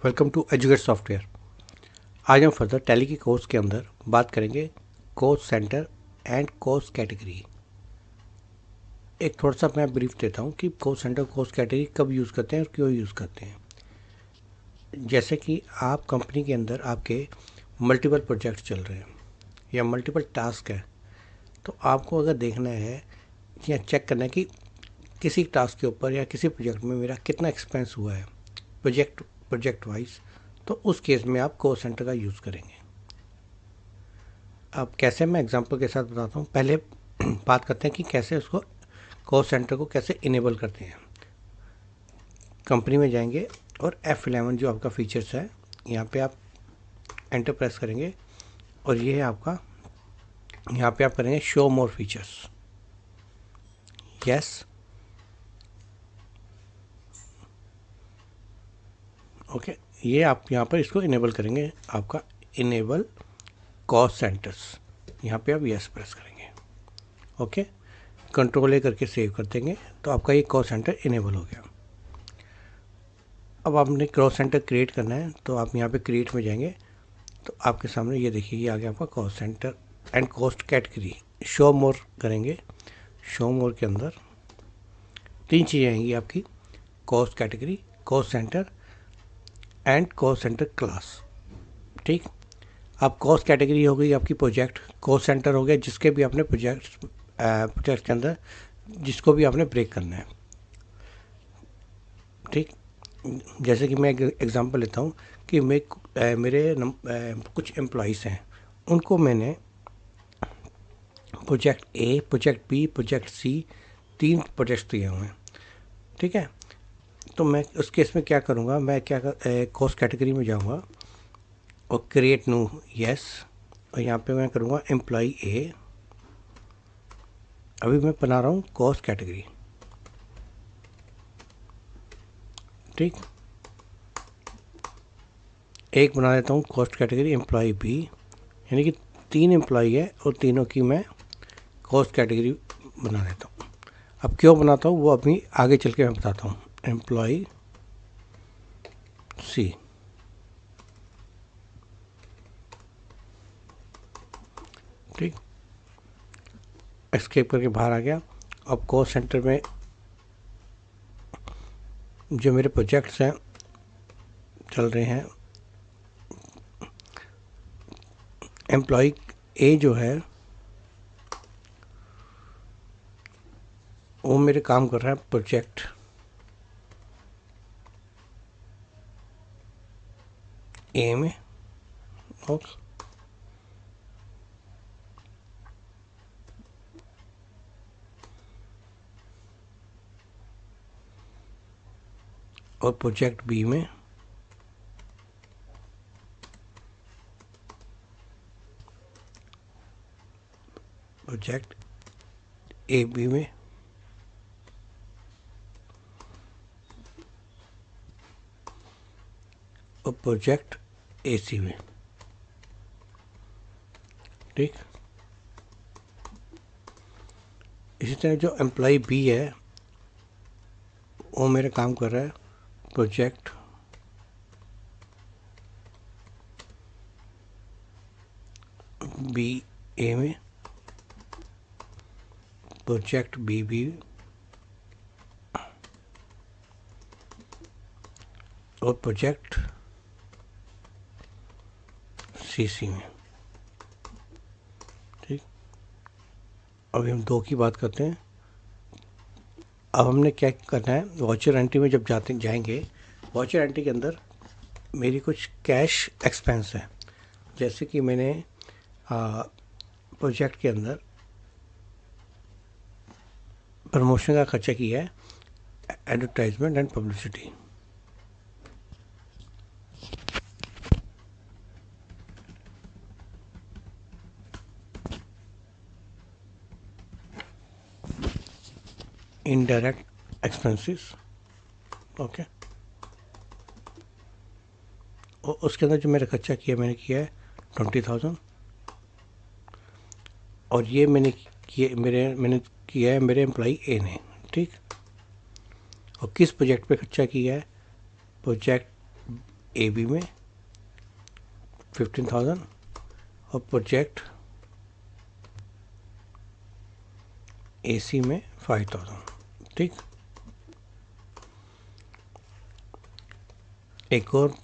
Welcome to educate software. आज हम further tally की कोर्स के अंदर बात करेंगे course centre and course category. एक थोड़ा सा मैं ब्रीफ देता हूँ कि कोर्स सेंटर कोर्स कैटेगरी कब यूज़ करते हैं और क्यों यूज़ करते हैं। जैसे कि आप कंपनी के अंदर आपके मल्टीपल प्रोजेक्ट चल रहे हैं या मल्टीपल टास्क है, तो आपको अगर देखना है या चेक करना है कि किसी टास्क के ऊपर या किसी प्रोजेक्ट में मेरा कितना एक्सपेंस हुआ है प्रोजेक्ट वाइज, तो उस केस में आप कोर्स सेंटर का यूज़ करेंगे। अब कैसे, मैं एग्जांपल के साथ बताता हूँ। पहले बात करते हैं कि कैसे उसको कोर्स सेंटर को कैसे इनेबल करते हैं। कंपनी में जाएंगे और F11 जो आपका फीचर्स है, यहाँ पे आप एंटर प्रेस करेंगे और ये है आपका, यहाँ पे आप करेंगे show more features. Yes, okay. ये आप यहाँ पर इसको इनेबल करेंगे, आपका इनेबल कॉस्ट सेंटर्स, यहाँ पे आप यस प्रेस करेंगे। ओके, कंट्रोल ए करके सेव कर देंगे तो आपका ये कॉस्ट सेंटर इनेबल हो गया। अब आपने कॉस्ट सेंटर क्रिएट करना है तो आप यहाँ पे क्रिएट में जाएंगे तो आपके सामने ये देखिए, ये आ गया आपका cost centre and cost category. Show मोर करेंगे, शो मोर के अंदर तीन चीज़ें आएंगी आपकी, cost category, cost centre and cost centre class. ठीक, अब कॉस्ट कैटेगरी हो गई आपकी प्रोजेक्ट, कॉस्ट सेंटर हो गया जिसके भी आपने प्रोजेक्ट के अंदर जिसको भी आपने ब्रेक करना है। ठीक, जैसे कि मैं एग्जांपल लेता हूँ कि मेरे कुछ एम्प्लॉइज़ हैं, उनको मैंने project A, project B, project C, तीन प्रोजेक्ट दिए हुए हैं। ठीक है, तो मैं उस केस में क्या करूँगा, मैं क्या कॉस्ट कैटेगरी में जाऊँगा और क्रिएट न्यू यस, और यहाँ पे मैं करूँगा एम्प्लॉई ए। अभी मैं बना रहा हूँ कॉस्ट कैटेगरी। ठीक, एक बना देता हूँ कॉस्ट कैटेगरी एम्प्लॉई बी, यानी कि तीन एम्प्लॉई है और तीनों की मैं कॉस्ट कैटेगरी बना देता हूँ। अब क्यों बनाता हूँ वो अभी आगे चल के मैं बताता हूँ। एम्प्लॉई सी, ठीक, एस्केप करके बाहर आ गया। अब कॉस्ट सेंटर में जो मेरे प्रोजेक्ट्स हैं चल रहे हैं, एम्प्लॉई ए जो है वो मेरे काम कर रहा है प्रोजेक्ट ए में। ओके, और प्रोजेक्ट बी में, प्रोजेक्ट ए बी में, और प्रोजेक्ट ए सी में। ठीक, इसी तरह जो एम्प्लॉई बी है वो मेरे काम कर रहा है प्रोजेक्ट बी ए में, प्रोजेक्ट बी बी और प्रोजेक्ट सी सी में। ठीक, अभी हम दो की बात करते हैं। अब हमने क्या करना है, वाउचर एंट्री में जब जाएंगे, वाउचर एंट्री के अंदर मेरी कुछ कैश एक्सपेंस है। जैसे कि मैंने प्रोजेक्ट के अंदर प्रमोशन का खर्चा किया है, advertisement and publicity. Indirect expenses, okay, और उसके अंदर जो मेरा खर्चा किया मैंने किया है 20,000, और ये मैंने किया है मेरे एम्प्लॉई ए ने। ठीक, और किस प्रोजेक्ट पे खर्चा किया है, प्रोजेक्ट ए बी में 15,000 और प्रोजेक्ट ए सी में 5,000। ठीक, एक और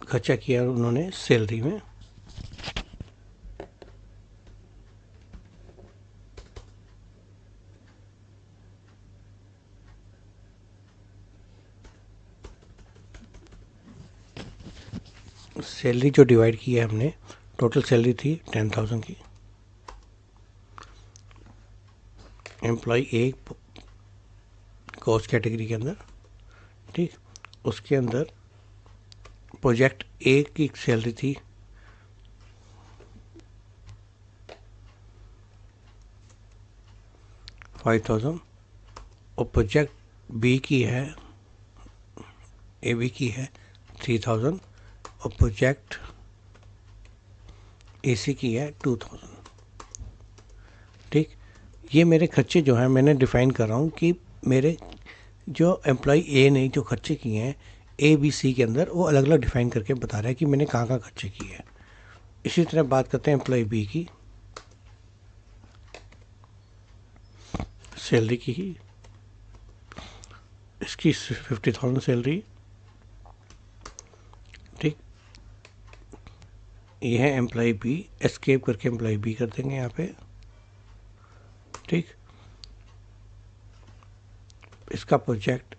खर्चा किया उन्होंने सैलरी में, सैलरी जो डिवाइड की है हमने, टोटल सैलरी थी 10,000 की। एम्प्लॉय ए कॉस्ट कैटेगरी के अंदर, ठीक, उसके अंदर प्रोजेक्ट ए की सैलरी थी 5,000 और प्रोजेक्ट बी की है, ए बी की है 3,000 और प्रोजेक्ट ए सी की है 2,000। ठीक, ये मेरे खर्चे जो हैं मैंने डिफाइन कर रहा हूँ कि मेरे जो एम्प्लॉय ए ने जो खर्चे किए हैं ए बी सी के अंदर, वो अलग अलग डिफाइन करके बता रहा है कि मैंने कहाँ कहाँ खर्चे किए हैं। इसी तरह बात करते हैं एम्प्लॉय बी की सैलरी की ही, इसकी 50,000 सैलरी। ठीक, ये है एम्प्लॉय बी, एस्केप करके एम्प्लॉय बी कर देंगे यहाँ पे। ठीक, इसका प्रोजेक्ट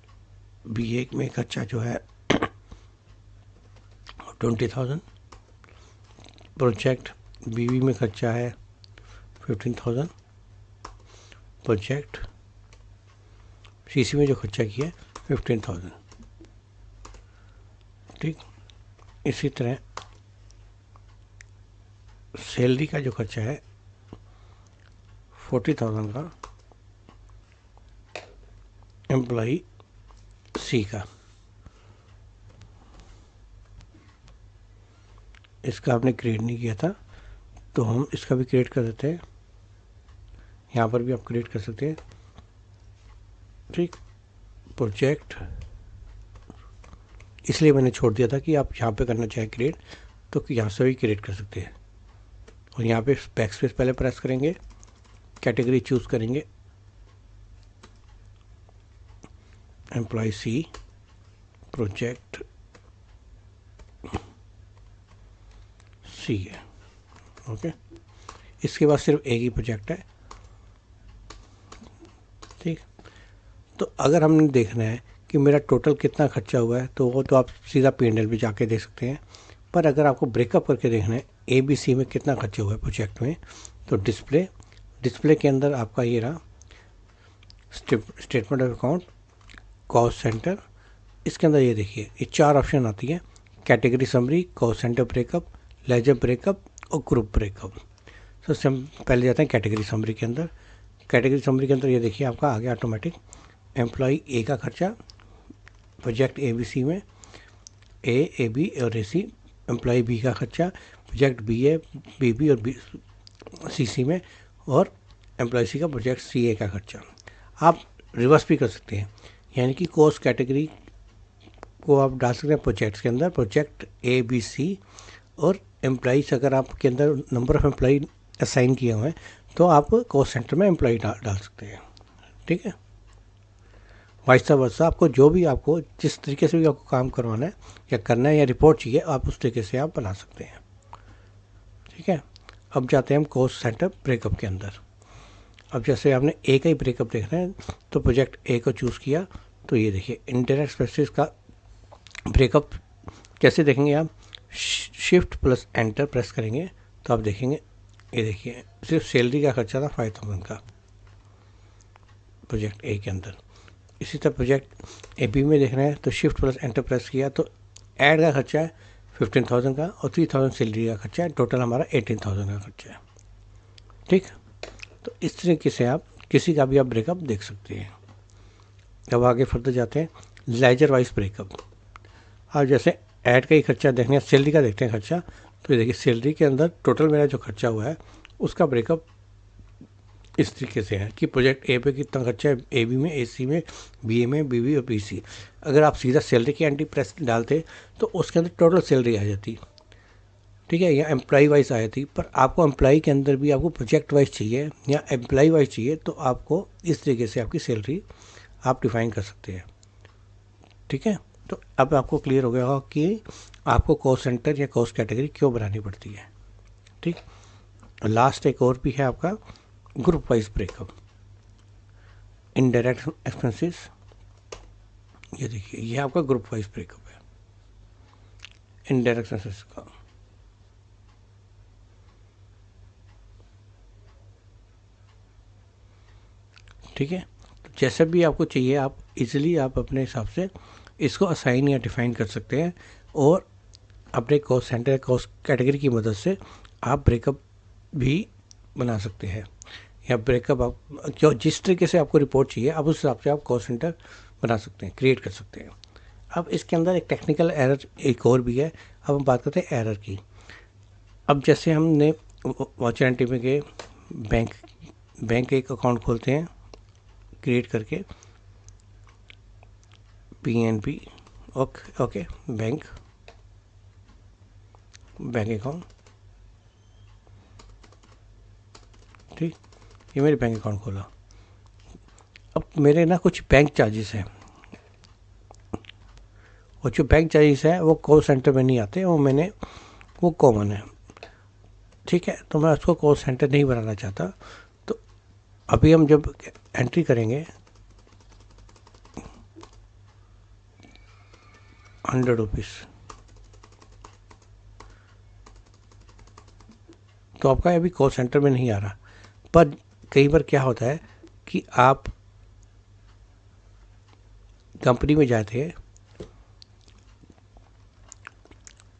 बी ए में खर्चा जो है 20,000, प्रोजेक्ट बी बी में खर्चा है 15,000, प्रोजेक्ट सी सी में जो खर्चा किया है 15,000। ठीक, इसी तरह सैलरी का जो खर्चा है 40,000 का एम्प्लॉय सी का, इसका आपने क्रिएट नहीं किया था तो हम इसका भी क्रिएट कर देते हैं, यहाँ पर भी आप क्रिएट कर सकते हैं। ठीक, प्रोजेक्ट इसलिए मैंने छोड़ दिया था कि आप यहाँ पे करना चाहे क्रिएट तो यहाँ से भी क्रिएट कर सकते हैं। और यहाँ पे बैक स्पेस पहले प्रेस करेंगे, कैटेगरी चूज करेंगे एम्प्लॉय सी, प्रोजेक्ट सी है। ओके, इसके बाद सिर्फ एक ही प्रोजेक्ट है। ठीक, तो अगर हमने देखना है कि मेरा टोटल कितना खर्चा हुआ है तो वो तो आप सीधा P&L पे जाके देख सकते हैं, पर अगर आपको ब्रेकअप करके देखना है ए बी सी में कितना खर्चा हुआ है प्रोजेक्ट में, तो डिस्प्ले के अंदर आपका ये रहा statement of account, cost centre. इसके अंदर ये देखिए ये 4 ऑप्शन आती है, category summary, cost centre breakup, ledger breakup और ग्रुप ब्रेकअप। तो हम पहले जाते हैं कैटेगरी समरी के अंदर। कैटेगरी समरी के अंदर ये देखिए आपका आ गया ऑटोमेटिक एम्प्लॉय ए का खर्चा प्रोजेक्ट ए बी सी में, ए बी और ए सी, एम्प्लॉय बी का खर्चा project B A B B और बी सी सी में, और एम्प्लॉय सी का प्रोजेक्ट सी ए का खर्चा। आप रिवर्स भी कर सकते हैं, यानी कि कॉस्ट कैटेगरी को आप डाल सकते हैं प्रोजेक्ट्स के अंदर, प्रोजेक्ट ए बी सी, और एम्प्लॉइज अगर आपके अंदर नंबर ऑफ एम्प्लॉय असाइन किए हुए हैं तो आप कॉस्ट सेंटर में एम्प्लॉय डाल सकते हैं। ठीक है, वैसा वैसा आपको जो भी आपको जिस तरीके से भी आपको काम करवाना है या करना है या रिपोर्ट चाहिए आप उस तरीके से आप बना सकते हैं। ठीक है, अब जाते हैं हम कॉस्ट सेंटर ब्रेकअप के अंदर। अब जैसे आपने ए का ही ब्रेकअप देखना है तो प्रोजेक्ट ए को चूज़ किया तो ये देखिए इंटरनेट एक्सपेंसेस का ब्रेकअप कैसे देखेंगे आप, शिफ्ट प्लस एंटर प्रेस करेंगे तो आप देखेंगे ये देखिए सिर्फ सैलरी का खर्चा था 5,000 का प्रोजेक्ट ए के अंदर। इसी तरह प्रोजेक्ट ए बी में देखना है तो शिफ्ट प्लस एंटर प्रेस किया तो ऐड का खर्चा है 15,000 का और 3,000 सैलरी का खर्चा है, टोटल हमारा 18,000 का खर्चा है। ठीक, तो इस तरीके से आप किसी का भी आप ब्रेकअप देख सकते हैं। अब आगे फर्दर जाते हैं लेजर वाइज ब्रेकअप। अब जैसे ऐड का ही खर्चा देखने हैं, सैलरी का देखते हैं खर्चा, तो ये देखिए सैलरी के अंदर टोटल मेरा जो खर्चा हुआ है उसका ब्रेकअप इस तरीके से है कि प्रोजेक्ट ए पे कितना खर्चा है, ए बी में, ए सी में, बी ए में, बी बी और बी सी। अगर आप सीधा सैलरी की एंट्री प्रेस डालते तो उसके अंदर टोटल सैलरी आ जाती, ठीक है, या एम्प्लॉई वाइज आ जाती। पर आपको एम्प्लॉई के अंदर भी आपको प्रोजेक्ट वाइज चाहिए या एम्प्लॉई वाइज चाहिए, तो आपको इस तरीके से आपकी सैलरी आप डिफाइन कर सकते हैं, ठीक है। तो अब आपको क्लियर हो गया होगा कि आपको कॉस्ट सेंटर या कॉस्ट कैटेगरी क्यों बनानी पड़ती है, ठीक। लास्ट एक और भी है आपका group wise breakup, indirect expenses. ये देखिए, ये आपका ग्रुप वाइज ब्रेकअप है इनडायरेक्ट एक्सपेंसेस का। ठीक है, तो जैसा भी आपको चाहिए आप इजीली आप अपने हिसाब से इसको असाइन या डिफाइन कर सकते हैं, और अपने कॉस्ट सेंटर कॉस्ट कैटेगरी की मदद से आप ब्रेकअप भी बना सकते हैं, या ब्रेकअप आप क्यों जिस तरीके से आपको रिपोर्ट चाहिए आप उस हिसाब से आप कॉस्ट सेंटर बना सकते हैं, क्रिएट कर सकते हैं। अब इसके अंदर एक टेक्निकल एरर एक और भी है। अब हम बात करते हैं एरर की। अब जैसे हमने वॉचर एंड टीवी के बैंक एक अकाउंट खोलते हैं क्रिएट करके, PNB, ओके बैंक अकाउंट, ठीक, ये मेरे बैंक अकाउंट खोला। अब मेरे ना कुछ बैंक चार्जेस हैं, और जो बैंक चार्जेस है वो कॉल सेंटर में नहीं आते, वो कॉमन है, ठीक है। तो मैं उसको कॉल सेंटर नहीं बनाना चाहता। तो अभी हम जब एंट्री करेंगे 100 रुपीज़, तो आपका अभी कॉल सेंटर में नहीं आ रहा। पर कई बार क्या होता है कि आप कंपनी में जाते हैं,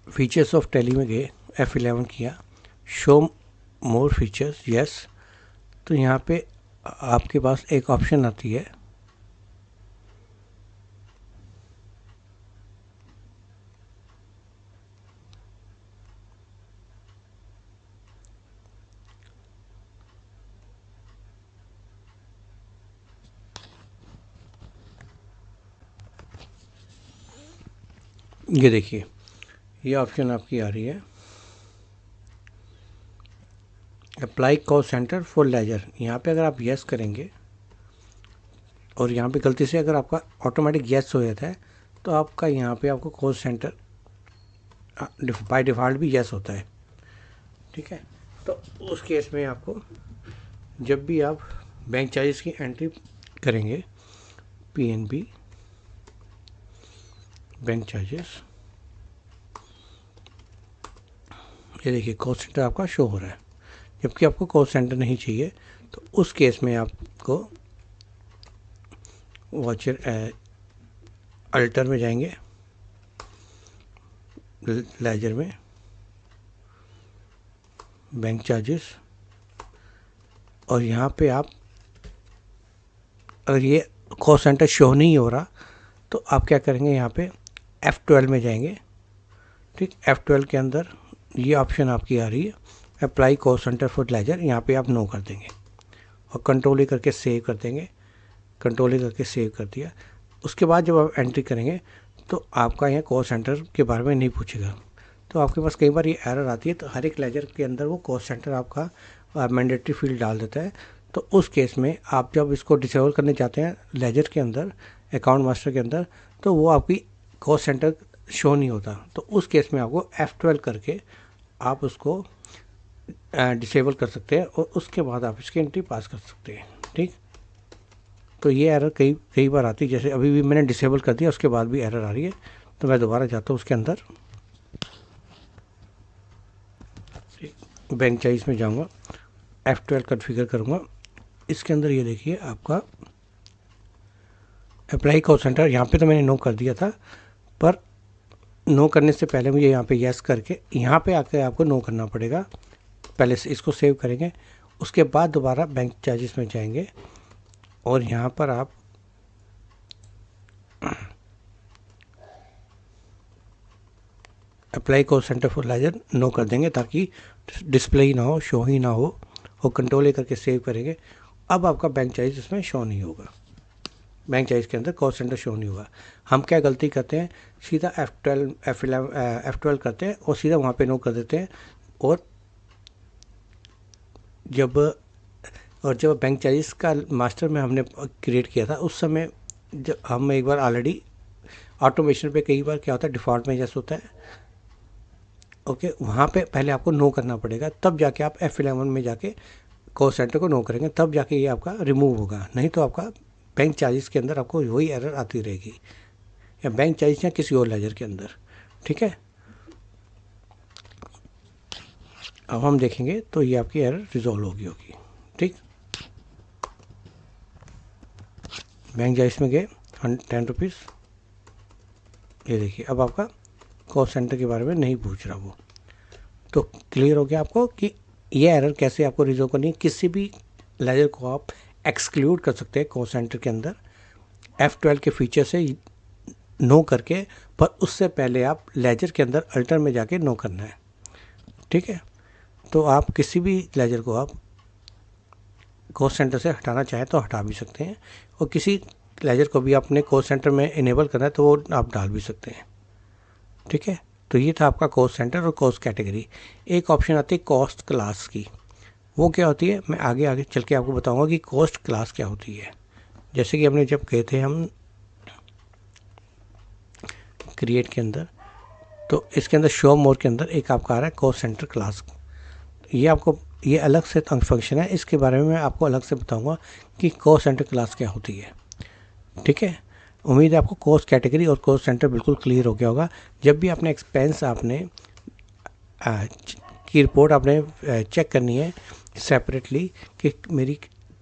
फीचर्स ऑफ टैली में गए, F11 किया, शो मोर फीचर्स, यस, तो यहाँ पे आपके पास एक ऑप्शन आती है ये देखिए, ये ऑप्शन आपकी आ रही है apply cost centre for ledger. यहाँ पे अगर आप यस करेंगे और यहाँ पे गलती से अगर आपका ऑटोमेटिक यस हो जाता है तो आपका यहाँ पे आपको कॉस्ट सेंटर बाय डिफ़ॉल्ट भी यस होता है, ठीक है। तो उस केस में आपको जब भी आप बैंक चार्जेस की एंट्री करेंगे, PNB बैंक चार्जेस, ये देखिए कॉस्ट सेंटर आपका शो हो रहा है, जबकि आपको कॉस्ट सेंटर नहीं चाहिए। तो उस केस में आपको वॉचर अल्टर में जाएंगे, लेजर में बैंक चार्जेस, और यहाँ पे आप अगर ये कॉस्ट सेंटर शो नहीं हो रहा तो आप क्या करेंगे, यहाँ पे F12 में जाएंगे, ठीक। F12 के अंदर ये ऑप्शन आपकी आ रही है apply cost centre for ledger, यहाँ पे आप नो कर देंगे और कंट्रोल ही करके सेव कर देंगे, कंट्रोल ही करके सेव कर दिया। उसके बाद जब आप एंट्री करेंगे तो आपका यहाँ कॉस्ट सेंटर के बारे में नहीं पूछेगा। तो आपके पास कई बार ये एरर आती है, तो हर एक लेजर के अंदर वो कॉस्ट सेंटर आपका मैंडेटरी फील्ड डाल देता है। तो उस केस में आप जब इसको डिसेबल करने चाहते हैं लेजर के अंदर, अकाउंट मास्टर के अंदर, तो वो आपकी कॉस्ट सेंटर शो नहीं होता। तो उस केस में आपको F12 करके आप उसको डिसेबल कर सकते हैं और उसके बाद आप इसकी एंट्री पास कर सकते हैं, ठीक। तो ये एरर कई बार आती है, जैसे अभी भी मैंने डिसेबल कर दिया उसके बाद भी एरर आ रही है। तो मैं दोबारा जाता हूँ उसके अंदर, बैंक चार्ज में जाऊँगा, F12 कॉन्फ़िगर करूँगा। इसके अंदर ये देखिए आपका अप्लाई कॉस्ट सेंटर, यहाँ पे तो मैंने नो कर दिया था, पर नो करने से पहले मुझे यहाँ पे यस करके यहाँ पे आकर आपको नो करना पड़ेगा। पहले से इसको सेव करेंगे, उसके बाद दोबारा बैंक चार्जेस में जाएंगे और यहाँ पर आप apply cost centre for ledger no कर देंगे ताकि डिस्प्ले ही ना हो, शो ही ना हो, और कंट्रोल करके सेव करेंगे। अब आपका बैंक चार्ज इसमें शो नहीं होगा, बैंक चार्ज के अंदर कॉस्ट सेंटर शो नहीं होगा। हम क्या गलती करते हैं, सीधा F12 करते हैं और सीधा वहाँ पे नो कर देते हैं। और जब बैंक चार्जेस का मास्टर में हमने क्रिएट किया था, उस समय जब हम एक बार ऑलरेडी ऑटोमेशन पे कई बार क्या होता है, डिफ़ॉल्ट में जैसे होता है, ओके, वहाँ पे पहले आपको नो करना पड़ेगा, तब जाके आप F11 में जाके कॉस्ट सेंटर को नो करेंगे, तब जाके ये आपका रिमूव होगा। नहीं तो आपका बैंक चार्जेस के अंदर आपको वही एरर आती रहेगी, या बैंक चार्जेस या किसी और लेजर के अंदर। ठीक है, अब हम देखेंगे तो ये आपकी एरर रिजॉल्व होगी। ठीक, बैंक चार्जेस में गए 10 रुपीज़, ये देखिए अब आपका कॉस्ट सेंटर के बारे में नहीं पूछ रहा वो। तो क्लियर हो गया आपको कि ये एरर कैसे आपको रिजॉल्व करनी है। किसी भी लेजर को आप एक्सक्लूड कर सकते हैं कॉस्ट सेंटर के अंदर F12 के फीचर से नो करके, पर उससे पहले आप लेजर के अंदर अल्टर में जाके नो करना है। ठीक है, तो आप किसी भी लेजर को आप कॉस्ट सेंटर से हटाना चाहें तो हटा भी सकते हैं, और किसी लेजर को भी आपने कॉस्ट सेंटर में इनेबल करना है तो वो आप डाल भी सकते हैं। ठीक है, तो ये था आपका कॉस्ट सेंटर और कॉस्ट कैटेगरी। एक ऑप्शन आती है कॉस्ट क्लास की, वो क्या होती है मैं आगे चल के आपको बताऊंगा कि कॉस्ट क्लास क्या होती है। जैसे कि हमने जब गए थे हम क्रिएट के अंदर, तो इसके अंदर शो मोर के अंदर एक आपका आ रहा है कॉस्ट सेंटर क्लास। ये आपको ये अलग से फंक्शन है, इसके बारे में मैं आपको अलग से बताऊंगा कि कॉस्ट सेंटर क्लास क्या होती है। ठीक है, उम्मीद है आपको कॉस्ट कैटेगरी और कॉस्ट सेंटर बिल्कुल क्लियर हो गया होगा। जब भी आपने एक्सपेंस आपने की रिपोर्ट आपने चेक करनी है सेपरेटली कि मेरी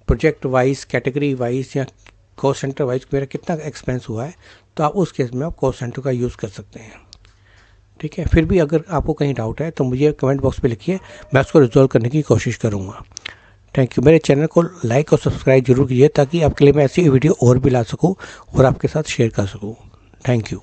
प्रोजेक्ट वाइज, कैटेगरी वाइज या कॉस्ट सेंटर वाइज मेरा कितना एक्सपेंस हुआ है, तो आप उस केस में आप कॉस्ट सेंटर का यूज़ कर सकते हैं। ठीक है, फिर भी अगर आपको कहीं डाउट है तो मुझे कमेंट बॉक्स पे लिखिए, मैं उसको रिजॉल्व करने की कोशिश करूँगा। Thank you. मेरे चैनल को लाइक और सब्सक्राइब जरूर कीजिए ताकि आपके लिए मैं ऐसी वीडियो और भी ला सकूँ और आपके साथ शेयर कर सकूँ। Thank you.